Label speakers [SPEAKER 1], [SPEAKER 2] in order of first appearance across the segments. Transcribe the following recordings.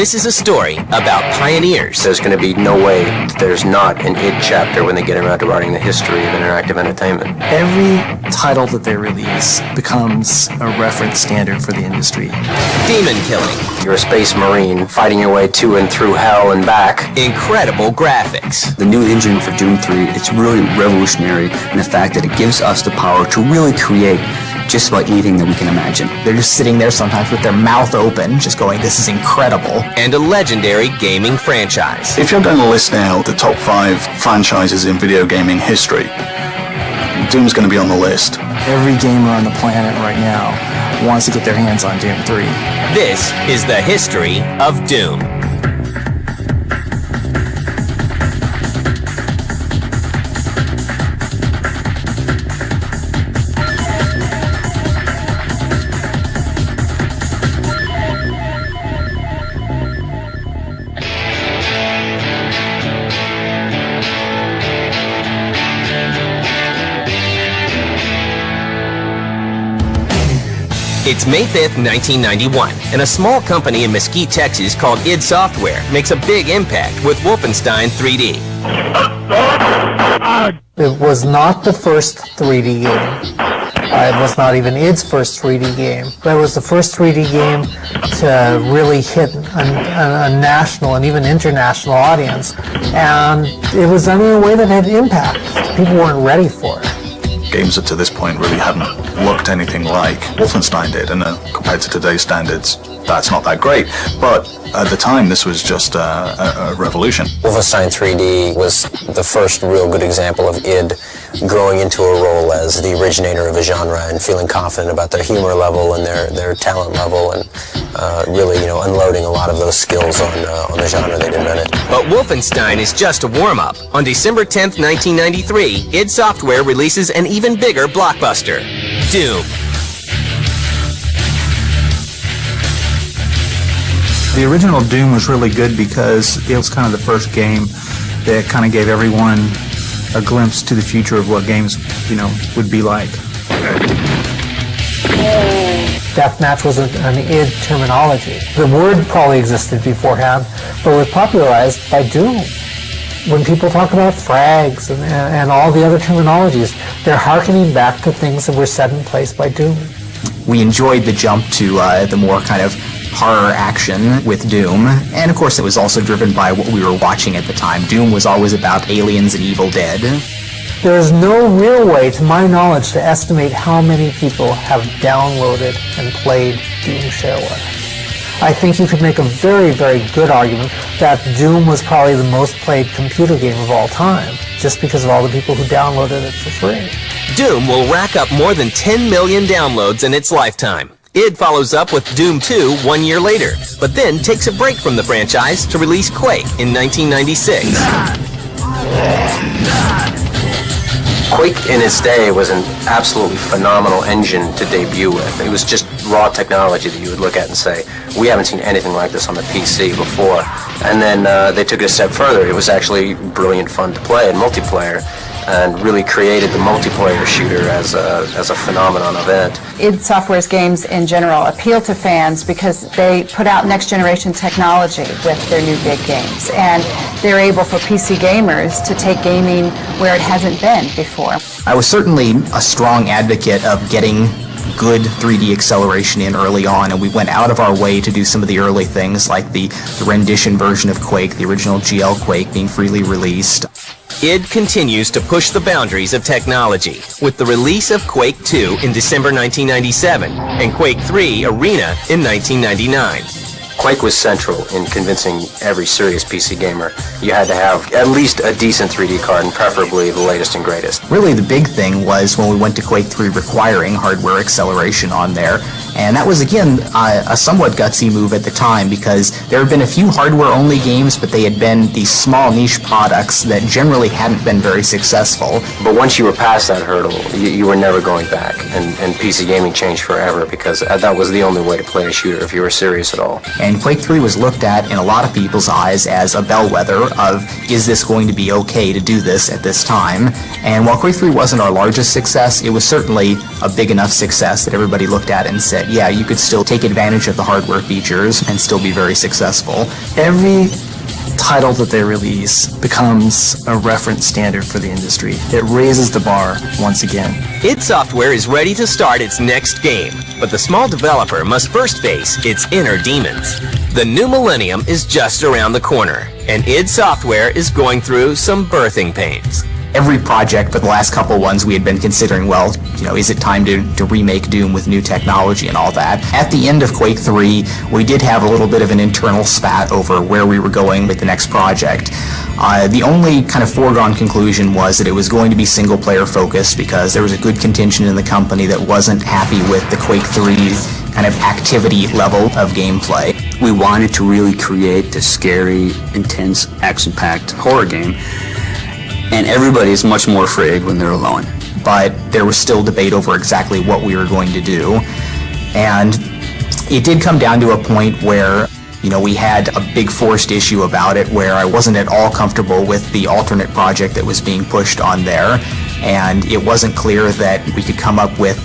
[SPEAKER 1] This is a story about pioneers.
[SPEAKER 2] There's going to be no way there's not an id chapter when they get around to writing the history of interactive entertainment.
[SPEAKER 3] Every title that they release becomes a reference standard for the industry.
[SPEAKER 1] Demon killing.
[SPEAKER 2] You're a space marine fighting your way to and through hell and back.
[SPEAKER 1] Incredible graphics.
[SPEAKER 4] The new engine for Doom 3, it's really revolutionary in the fact that it gives us the power to really create just about anything that we can imagine.
[SPEAKER 3] They're just sitting there sometimes with their mouth open, just going, this is incredible.
[SPEAKER 1] And a legendary gaming franchise.
[SPEAKER 5] If you're going to list now the top 5 franchises in video gaming history, Doom's going to be on the list.
[SPEAKER 3] Every gamer on the planet right now wants to get their hands on Doom 3.
[SPEAKER 1] This is the history of Doom. It's May 5th, 1991, and a small company in Mesquite, Texas called id Software makes a big impact with Wolfenstein 3D.
[SPEAKER 6] It was not the first 3D game. It was not even id's first 3D game, but it was the first 3D game to really hit a national and even international audience, and it was done in a way that had impact. People weren't ready for it.
[SPEAKER 5] Games that to this point really hadn't looked anything like Wolfenstein did, and compared to today's standards, that's not that great. But at the time, this was just a revolution.
[SPEAKER 2] Wolfenstein 3D was the first real good example of id growing into a role as the originator of a genre and feeling confident about their humor level and their talent level, and really, unloading a lot of those skills on the genre they'd invented.
[SPEAKER 1] But Wolfenstein is just a warm-up. On December 10th, 1993, id Software releases an even bigger blockbuster, Doom.
[SPEAKER 7] The original Doom was really good because it was kind of the first game that kind of gave everyone a glimpse to the future of what games, would be like.
[SPEAKER 6] Deathmatch was an id terminology. The word probably existed beforehand, but was popularized by Doom. When people talk about frags and all the other terminologies, they're hearkening back to things that were set in place by Doom.
[SPEAKER 3] We enjoyed the jump to the more kind of horror action with Doom, and of course it was also driven by what we were watching at the time. Doom was always about aliens and Evil Dead.
[SPEAKER 6] There is no real way, to my knowledge, to estimate how many people have downloaded and played Doom Shareware. I think you could make a very, very good argument that Doom was probably the most played computer game of all time, just because of all the people who downloaded it for free.
[SPEAKER 1] Doom will rack up more than 10 million downloads in its lifetime. id follows up with Doom 2 1 year later, but then takes a break from the franchise to release Quake in 1996.
[SPEAKER 2] Quake in its day was an absolutely phenomenal engine to debut with. It was just raw technology that you would look at and say, we haven't seen anything like this on the PC before. And then they took it a step further. It was actually brilliant fun to play in multiplayer, and really created the multiplayer shooter as a phenomenon event.
[SPEAKER 8] id Software's games in general appeal to fans because they put out next generation technology with their new big games, and they're able for PC gamers to take gaming where it hasn't been before.
[SPEAKER 3] I was certainly a strong advocate of getting good 3D acceleration in early on, and we went out of our way to do some of the early things like the rendition version of Quake, the original GL Quake being freely released.
[SPEAKER 1] id continues to push the boundaries of technology with the release of Quake 2 in December 1997 and Quake 3 Arena in 1999.
[SPEAKER 2] Quake was central in convincing every serious PC gamer you had to have at least a decent 3D card, and preferably the latest and greatest.
[SPEAKER 3] Really the big thing was when we went to Quake 3 requiring hardware acceleration on there, and that was again a somewhat gutsy move at the time because there had been a few hardware-only games, but they had been these small niche products that generally hadn't been very successful.
[SPEAKER 2] But once you were past that hurdle, you were never going back, and PC gaming changed forever because that was the only way to play a shooter if you were serious at all.
[SPEAKER 3] And Quake 3 was looked at in a lot of people's eyes as a bellwether of, is this going to be okay to do this at this time? And while Quake 3 wasn't our largest success, it was certainly a big enough success that everybody looked at and said, that, yeah, you could still take advantage of the hardware features and still be very successful.
[SPEAKER 9] Every title that they release becomes a reference standard for the industry. It raises the bar once again.
[SPEAKER 1] id Software is ready to start its next game, but the small developer must first face its inner demons. The new millennium is just around the corner, and id Software is going through some birthing pains.
[SPEAKER 3] Every project, but the last couple ones we had been considering, well, is it time to remake Doom with new technology and all that? At the end of Quake 3, we did have a little bit of an internal spat over where we were going with the next project. The only kind of foregone conclusion was that it was going to be single-player focused because there was a good contingent in the company that wasn't happy with the Quake 3 kind of activity level of gameplay.
[SPEAKER 4] We wanted to really create this scary, intense, action-packed horror game, and everybody is much more afraid when they're alone.
[SPEAKER 3] But there was still debate over exactly what we were going to do. And it did come down to a point where, we had a big forced issue about it where I wasn't at all comfortable with the alternate project that was being pushed on there. And it wasn't clear that we could come up with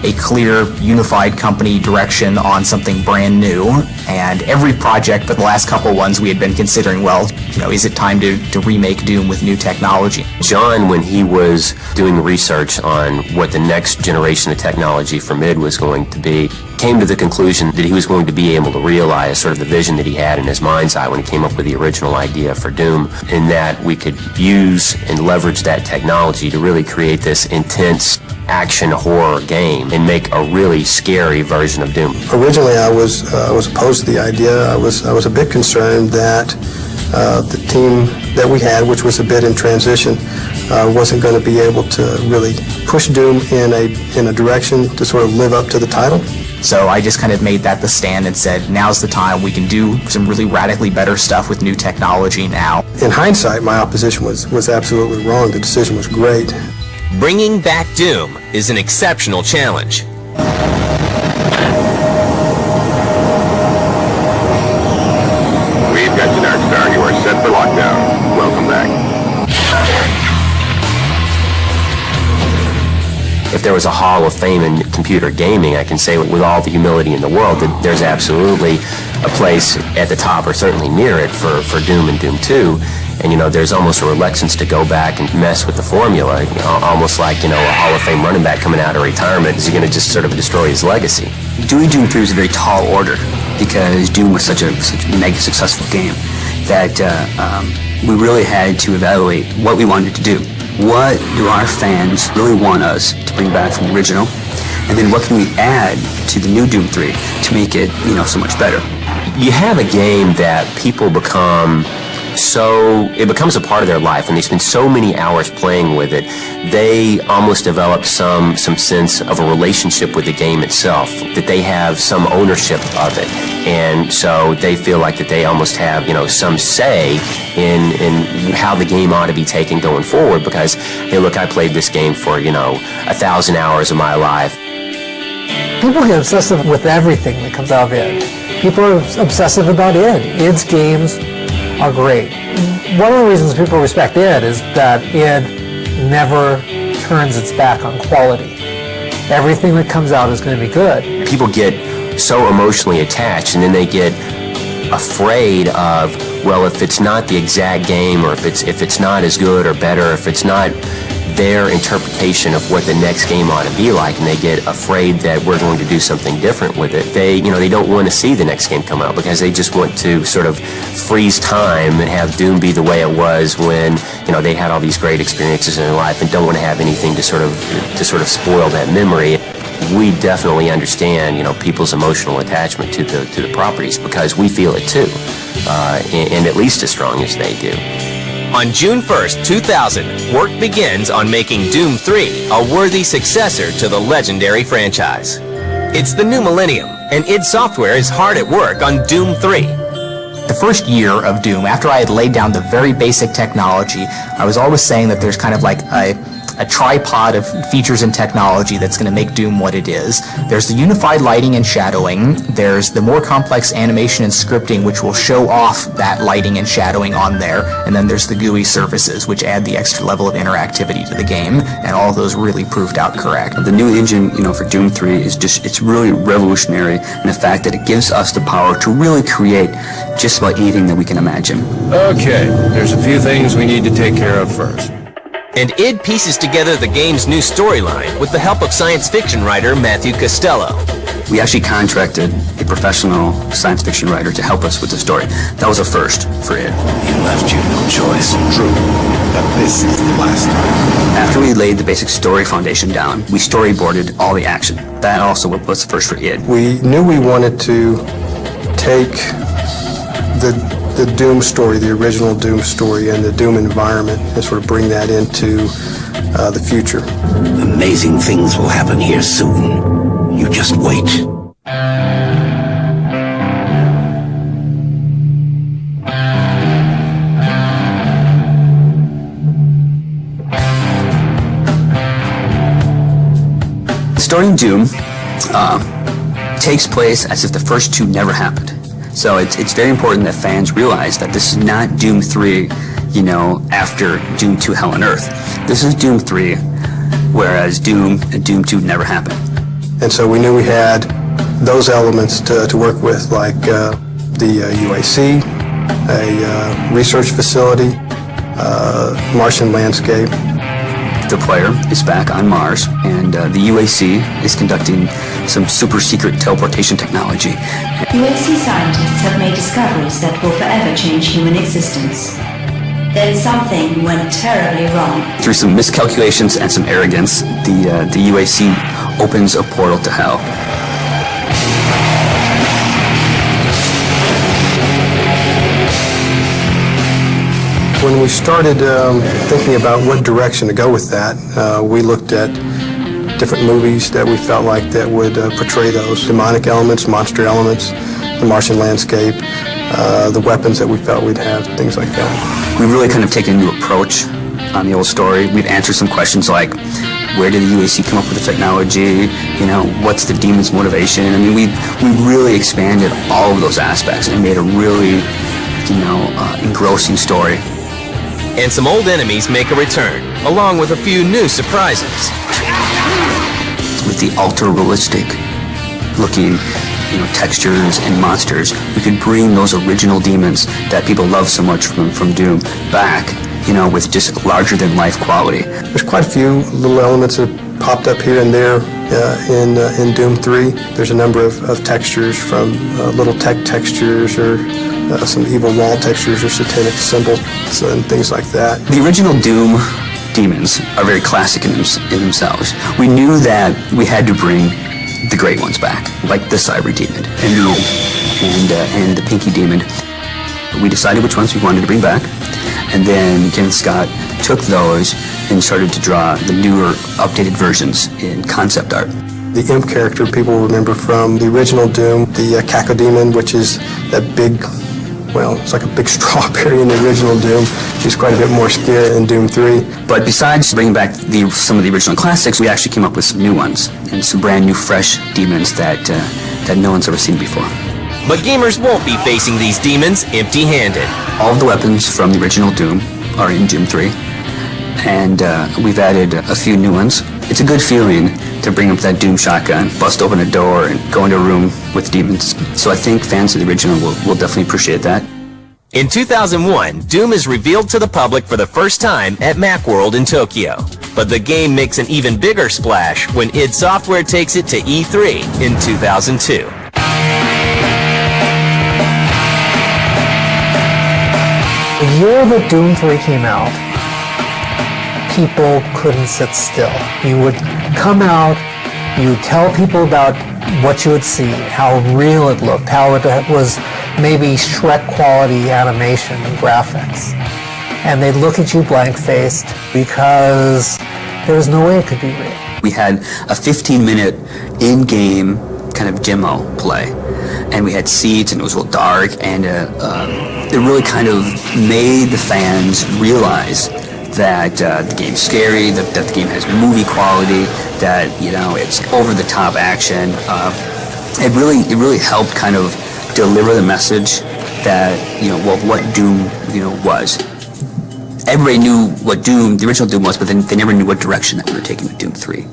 [SPEAKER 3] a clear, unified company direction on something brand new. And every project, but the last couple ones we had been considering, well, is it time to remake Doom with new technology?
[SPEAKER 2] John, when he was doing research on what the next generation of technology from id was going to be, came to the conclusion that he was going to be able to realize sort of the vision that he had in his mind's eye when he came up with the original idea for Doom, in that we could use and leverage that technology to really create this intense action horror game and make a really scary version of Doom.
[SPEAKER 10] Originally, I was opposed to the idea. I was a bit concerned that the team that we had, which was a bit in transition, wasn't going to be able to really push Doom in a direction to sort of live up to the title.
[SPEAKER 3] So I just kind of made that the stand and said, now's the time. We can do some really radically better stuff with new technology now.
[SPEAKER 10] In hindsight, my opposition was absolutely wrong. The decision was great.
[SPEAKER 1] Bringing back Doom is an exceptional challenge.
[SPEAKER 11] We've got you, Darkstar. You are set for lockdown. Welcome back.
[SPEAKER 2] If there was a Hall of Fame in computer gaming, I can say with all the humility in the world that there's absolutely a place at the top, or certainly near it, for Doom and Doom 2. And, there's almost a reluctance to go back and mess with the formula, almost like, a Hall of Fame running back coming out of retirement. Is he going to just sort of destroy his legacy?
[SPEAKER 4] Doing Doom 3 was a very tall order because Doom was such a mega successful game that we really had to evaluate what we wanted to do. What do our fans really want us to bring back from the original? And then what can we add to the new Doom 3 to make it, so much better?
[SPEAKER 2] You have a game that people it becomes a part of their life, and they spend so many hours playing with it, they almost develop some sense of a relationship with the game itself, that they have some ownership of it, and so they feel like that they almost have, some say in how the game ought to be taken going forward, because, hey, look, I played this game for, 1,000 hours of my life.
[SPEAKER 6] People get obsessive with everything that comes out of id. People are obsessive about id. Id's games are great. One of the reasons people respect id is that id never turns its back on quality. Everything that comes out is going to be good.
[SPEAKER 2] People get so emotionally attached, and then they get afraid of, well, if it's not the exact game, or if it's not as good or better, if it's not their interpretation of what the next game ought to be like, and they get afraid that we're going to do something different with it. They don't want to see the next game come out because they just want to sort of freeze time and have Doom be the way it was when, they had all these great experiences in their life, and don't want to have anything to sort of spoil that memory. We definitely understand, people's emotional attachment to the properties, because we feel it too, and at least as strong as they do.
[SPEAKER 1] On June 1st, 2000, work begins on making Doom 3 a worthy successor to the legendary franchise. It's the new millennium, and id Software is hard at work on Doom 3.
[SPEAKER 3] The first year of Doom, after I had laid down the very basic technology, I was always saying that there's kind of like a tripod of features and technology that's going to make Doom what it is. There's the unified lighting and shadowing. There's the more complex animation and scripting, which will show off that lighting and shadowing on there. And then there's the GUI surfaces, which add the extra level of interactivity to the game. And all of those really proved out correct.
[SPEAKER 4] The new engine, for Doom 3 is it's really revolutionary in the fact that it gives us the power to really create just about anything that we can imagine.
[SPEAKER 12] Okay, there's a few things we need to take care of first.
[SPEAKER 1] And id pieces together the game's new storyline with the help of science fiction writer Matthew Costello.
[SPEAKER 4] We actually contracted a professional science fiction writer to help us with the story. That was a first for id.
[SPEAKER 12] He left you no choice. True, but this is the last time.
[SPEAKER 4] After we laid the basic story foundation down, we storyboarded all the action. That also was the first for id.
[SPEAKER 10] We knew we wanted to take the Doom story, the original Doom story, and the Doom environment, and sort of bring that into the future.
[SPEAKER 12] Amazing things will happen here soon. You just wait.
[SPEAKER 4] The story in Doom takes place as if the first two never happened. So it's very important that fans realize that this is not Doom 3, after Doom 2 Hell on Earth. This is Doom 3, whereas Doom and Doom 2 never happened.
[SPEAKER 10] And so we knew we had those elements to work with, like the UAC, a research facility, Martian landscape.
[SPEAKER 4] The player is back on Mars, and the UAC is conducting some super secret teleportation technology.
[SPEAKER 13] UAC scientists have made discoveries that will forever change human existence. Then something went terribly wrong.
[SPEAKER 4] Through some miscalculations and some arrogance, the UAC opens a portal to hell.
[SPEAKER 10] When we started thinking about what direction to go with that, we looked at different movies that we felt like that would portray those demonic elements, monster elements, the Martian landscape, the weapons that we felt we'd have, things like that.
[SPEAKER 4] We've really kind of taken a new approach on the old story. We've answered some questions like, where did the UAC come up with the technology? What's the demon's motivation? I mean, we really expanded all of those aspects and made a really, engrossing story.
[SPEAKER 1] And some old enemies make a return, along with a few new surprises.
[SPEAKER 4] With the ultra-realistic looking, textures and monsters, we could bring those original demons that people love so much from Doom back, with just larger-than-life quality.
[SPEAKER 10] There's quite a few little elements that popped up here and there in Doom 3. There's a number of textures, from little tech textures or some evil wall textures or satanic symbols and things like that.
[SPEAKER 4] The original Doom demons are very classic in themselves. We knew that we had to bring the great ones back, like the Cyber Demon and the Pinky Demon. We decided which ones we wanted to bring back, and then Kenneth Scott took those and started to draw the newer, updated versions in concept art.
[SPEAKER 10] The Imp character people remember from the original Doom, the Cacodemon, which is that big, it's like a big strawberry in the original Doom. He's quite a bit more scary in Doom 3.
[SPEAKER 4] But besides bringing back some of the original classics, we actually came up with some new ones and some brand new, fresh demons that no one's ever seen before.
[SPEAKER 1] But gamers won't be facing these demons empty-handed.
[SPEAKER 4] All of the weapons from the original Doom are in Doom 3, and we've added a few new ones. It's a good feeling to bring up that Doom shotgun, bust open a door, and go into a room with demons. So I think fans of the original will definitely appreciate that.
[SPEAKER 1] In 2001, Doom is revealed to the public for the first time at Macworld in Tokyo. But the game makes an even bigger splash when id Software takes it to E3 in 2002.
[SPEAKER 6] The year that Doom 3 came out, people couldn't sit still. You would come out, you would tell people about what you would see, how real it looked, how it was maybe Shrek quality animation and graphics. And they'd look at you blank-faced because there was no way it could be real.
[SPEAKER 4] We had a 15-minute in-game kind of demo play, and we had seats, and it was real dark, and it really kind of made the fans realize that the game's scary, that the game has movie quality, that it's over-the-top action. It really helped kind of deliver the message that what Doom was. Everybody knew what the original Doom was, but then they never knew what direction that we were taking with Doom 3.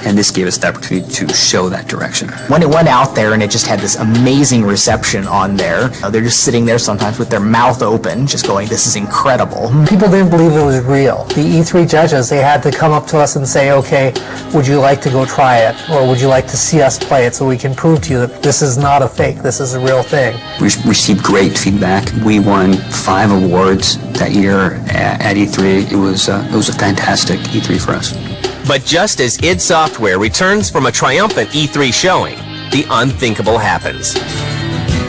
[SPEAKER 4] And this gave us the opportunity to show that direction.
[SPEAKER 3] When it went out there and it just had this amazing reception on there, they're just sitting there sometimes with their mouth open, just going, this is incredible.
[SPEAKER 6] People didn't believe it was real. The E3 judges, they had to come up to us and say, okay, would you like to go try it? Or would you like to see us play it so we can prove to you that this is not a fake, this is a real thing?
[SPEAKER 4] We received great feedback. We won 5 awards that year at E3. It was a fantastic E3 for us.
[SPEAKER 1] But just as id Software returns from a triumphant E3 showing, the unthinkable happens.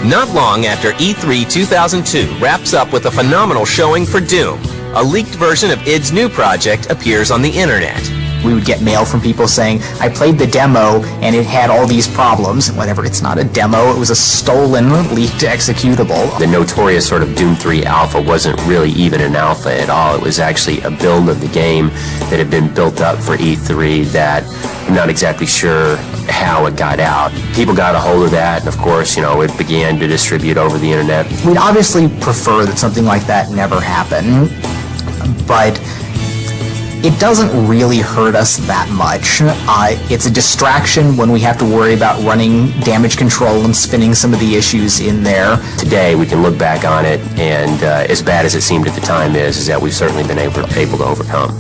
[SPEAKER 1] Not long after E3 2002 wraps up with a phenomenal showing for Doom, a leaked version of id's new project appears on the internet.
[SPEAKER 3] We would get mail from people saying, I played the demo and it had all these problems. And whatever, it's not a demo, it was a stolen, leaked executable.
[SPEAKER 2] The notorious sort of Doom 3 alpha wasn't really even an alpha at all. It was actually a build of the game that had been built up for E3 that I'm not exactly sure how it got out. People got a hold of that, and of course, it began to distribute over the internet.
[SPEAKER 3] We'd obviously prefer that something like that never happen, but it doesn't really hurt us that much. It's a distraction when we have to worry about running damage control and spinning some of the issues in there.
[SPEAKER 2] Today, we can look back on it, and as bad as it seemed at the time is that we've certainly been able to overcome.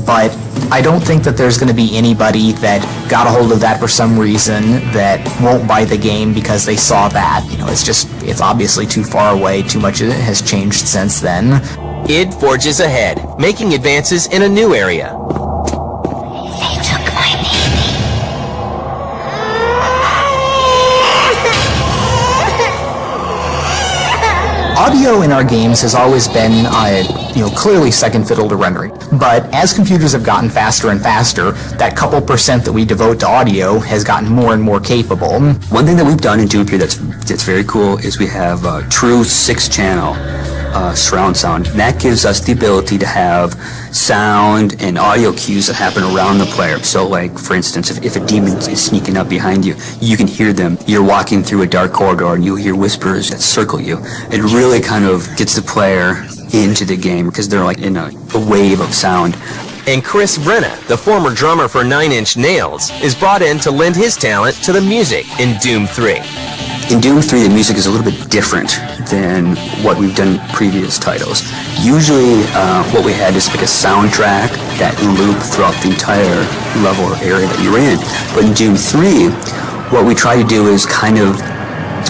[SPEAKER 3] But I don't think that there's going to be anybody that got a hold of that for some reason that won't buy the game because they saw that. It's obviously too far away, too much has changed since then.
[SPEAKER 1] id forges ahead, making advances in a new area.
[SPEAKER 13] They took my baby.
[SPEAKER 3] Audio in our games has always been, clearly second fiddle to rendering. But as computers have gotten faster and faster, that couple percent that we devote to audio has gotten more and more capable.
[SPEAKER 4] One thing that we've done in Doom 3 that's very cool is we have a true 6-channel surround sound. That gives us the ability to have sound and audio cues that happen around the player. So like, for instance, if a demon is sneaking up behind you, you can hear them. You're walking through a dark corridor and you'll hear whispers that circle you. It really kind of gets the player into the game because they're like in a wave of sound.
[SPEAKER 1] And Chris Brenna, the former drummer for Nine Inch Nails, is brought in to lend his talent to the music in Doom 3.
[SPEAKER 4] In Doom 3, the music is a little bit different than what we've done in previous titles. Usually, what we had is like a soundtrack that looped throughout the entire level or area that you're in. But in Doom 3, what we try to do is kind of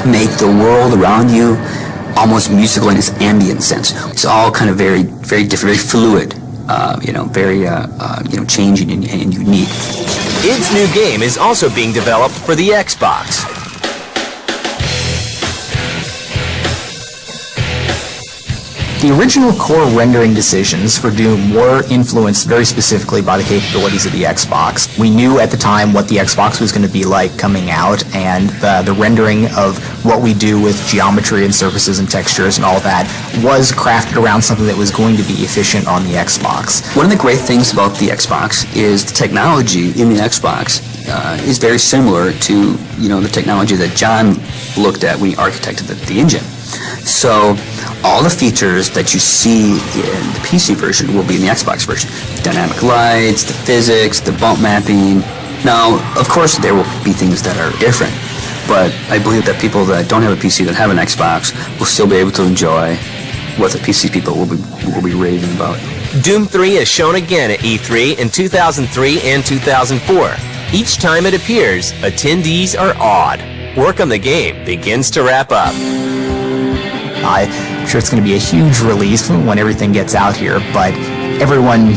[SPEAKER 4] make the world around you almost musical in its ambient sense. It's all kind of very, very different, very fluid, very changing and unique.
[SPEAKER 1] id's new game is also being developed for the Xbox.
[SPEAKER 3] The original core rendering decisions for Doom were influenced very specifically by the capabilities of the Xbox. We knew at the time what the Xbox was going to be like coming out, and the rendering of what we do with geometry and surfaces and textures and all that was crafted around something that was going to be efficient on the Xbox.
[SPEAKER 4] One of the great things about the Xbox is the technology in the Xbox is very similar to the technology that John looked at when he architected the engine. So all the features that you see in the PC version will be in the Xbox version. Dynamic lights, the physics, the bump mapping. Now, of course, there will be things that are different, but I believe that people that don't have a PC that have an Xbox will still be able to enjoy what the PC people will be raving about.
[SPEAKER 1] Doom 3 is shown again at E3 in 2003 and 2004. Each time it appears, attendees are awed. Work on the game begins to wrap up.
[SPEAKER 3] I'm sure it's going to be a huge release when everything gets out here, but everyone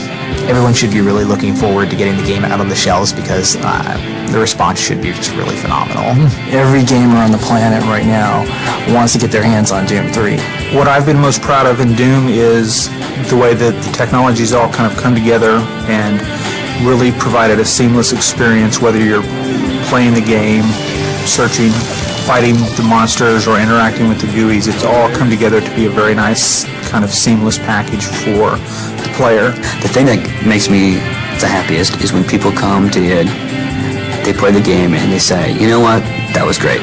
[SPEAKER 3] should be really looking forward to getting the game out on the shelves because the response should be just really phenomenal.
[SPEAKER 9] Every gamer on the planet right now wants to get their hands on Doom 3.
[SPEAKER 7] What I've been most proud of in Doom is the way that the technologies all kind of come together and really provided a seamless experience, whether you're playing the game, searching fighting the monsters or interacting with the GUIs. It's all come together to be a very nice kind of seamless package for the player.
[SPEAKER 4] The thing that makes me the happiest is when people come to id, they play the game, and they say, you know what, that was great.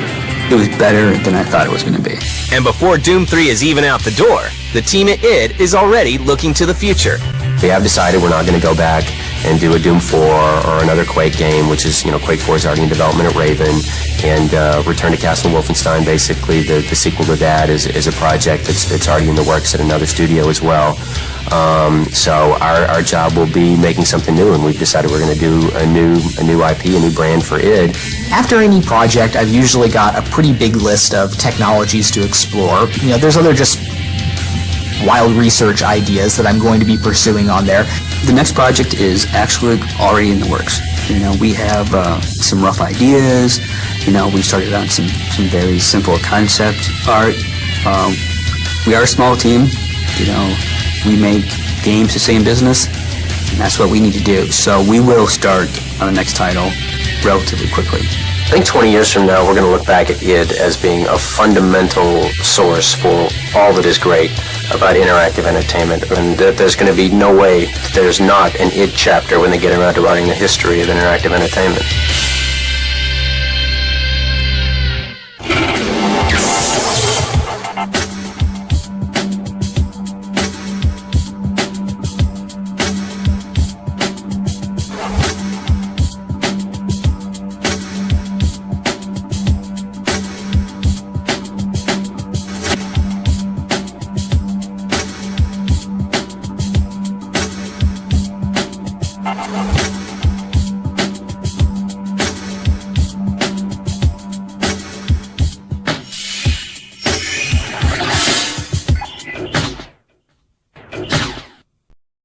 [SPEAKER 4] It was better than I thought it was going to be.
[SPEAKER 1] And before Doom 3 is even out the door, the team at id is already looking to the future.
[SPEAKER 2] We have decided we're not going to go back and do a Doom 4 or another Quake game, which is, Quake 4 is already in development at Raven, and Return to Castle Wolfenstein, basically the sequel to that, is a project that's already in the works at another studio as well. So our job will be making something new, and we've decided we're going to do a new IP, a new brand for id.
[SPEAKER 3] After any project, I've usually got a pretty big list of technologies to explore. There's other just wild research ideas that I'm going to be pursuing on there.
[SPEAKER 4] The next project is actually already in the works. We have some rough ideas. We started on some very simple concept art. We are a small team. We make games to stay in business, and that's what we need to do. So we will start on the next title relatively quickly.
[SPEAKER 2] I think 20 years from now, we're going to look back at id as being a fundamental source for all that is great about interactive entertainment, and that there's going to be no way that there's not an id chapter when they get around to writing the history of interactive entertainment.